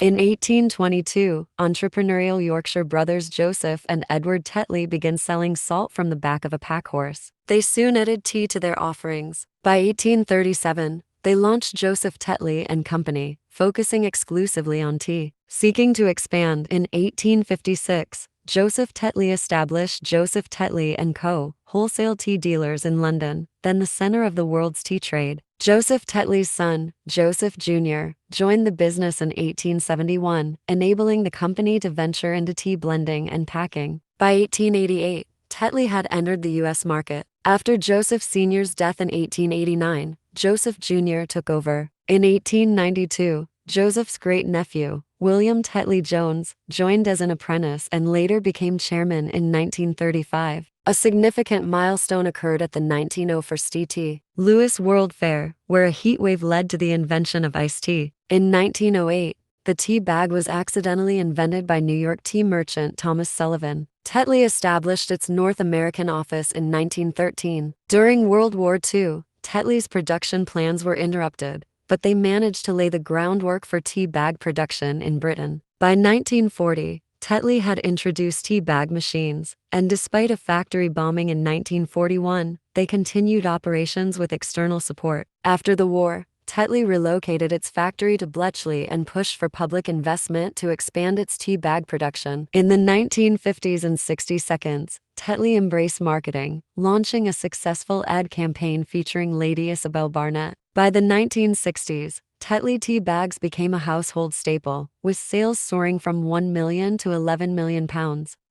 In 1822, entrepreneurial Yorkshire brothers Joseph and Edward Tetley began selling salt from the back of a packhorse. They soon added tea to their offerings. By 1837, they launched Joseph Tetley Company, focusing exclusively on tea. Seeking to expand, in 1856, Joseph Tetley established Joseph Tetley Co., Wholesale Tea Dealers in London, then the center of the world's tea trade. Joseph Tetley's son, Joseph Jr., joined the business in 1871, enabling the company to venture into tea blending and packing. By 1888, Tetley had entered the U.S. market. After Joseph Sr.'s death in 1889, Joseph Jr. took over. In 1892, Joseph's great-nephew, William Tetley-Jones, joined as an apprentice and later became chairman in 1935. A significant milestone occurred at the 1904 St. Louis World Fair, where a heat wave led to the invention of iced tea. In 1908, the tea bag was accidentally invented by New York tea merchant Thomas Sullivan. Tetley established its North American office in 1913. During World War II, Tetley's production plans were interrupted, but they managed to lay the groundwork for tea bag production in Britain. By 1940, Tetley had introduced tea bag machines, and despite a factory bombing in 1941, they continued operations with external support. After the war, Tetley relocated its factory to Bletchley and pushed for public investment to expand its tea bag production. In the 1950s and 60s, Tetley embraced marketing, launching a successful ad campaign featuring Lady Isabel Barnett. By the 1960s, Tetley tea bags became a household staple, with sales soaring from £1 million to £11 million.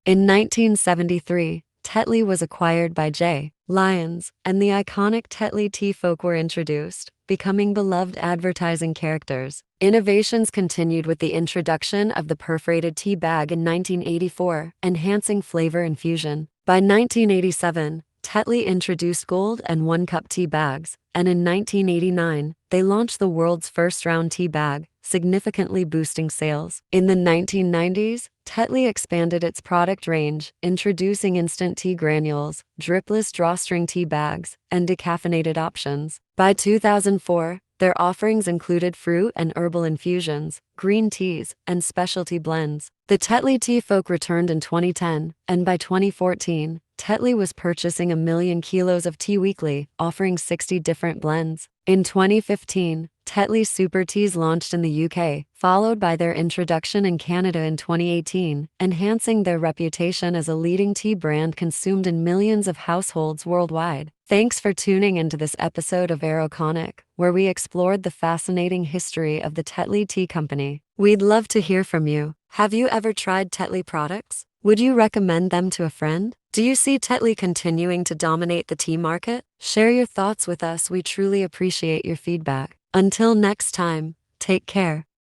In 1973, Tetley was acquired by J. Lyons, and the iconic Tetley tea folk were introduced, becoming beloved advertising characters. Innovations continued with the introduction of the perforated tea bag in 1984, enhancing flavor infusion. By 1987, Tetley introduced gold and one-cup tea bags, and in 1989, they launched the world's first round tea bag, significantly boosting sales. In the 1990s, Tetley expanded its product range, introducing instant tea granules, dripless drawstring tea bags, and decaffeinated options. By 2004, their offerings included fruit and herbal infusions, green teas, and specialty blends. The Tetley tea folk returned in 2010, and by 2014, Tetley was purchasing 1 million kilos of tea weekly, offering 60 different blends. In 2015, Tetley Super Teas launched in the UK, followed by their introduction in Canada in 2018, enhancing their reputation as a leading tea brand consumed in millions of households worldwide. Thanks for tuning into this episode of Aeroconic, where we explored the fascinating history of the Tetley Tea Company. We'd love to hear from you. Have you ever tried Tetley products? Would you recommend them to a friend? Do you see Tetley continuing to dominate the tea market? Share your thoughts with us. We truly appreciate your feedback. Until next time, take care.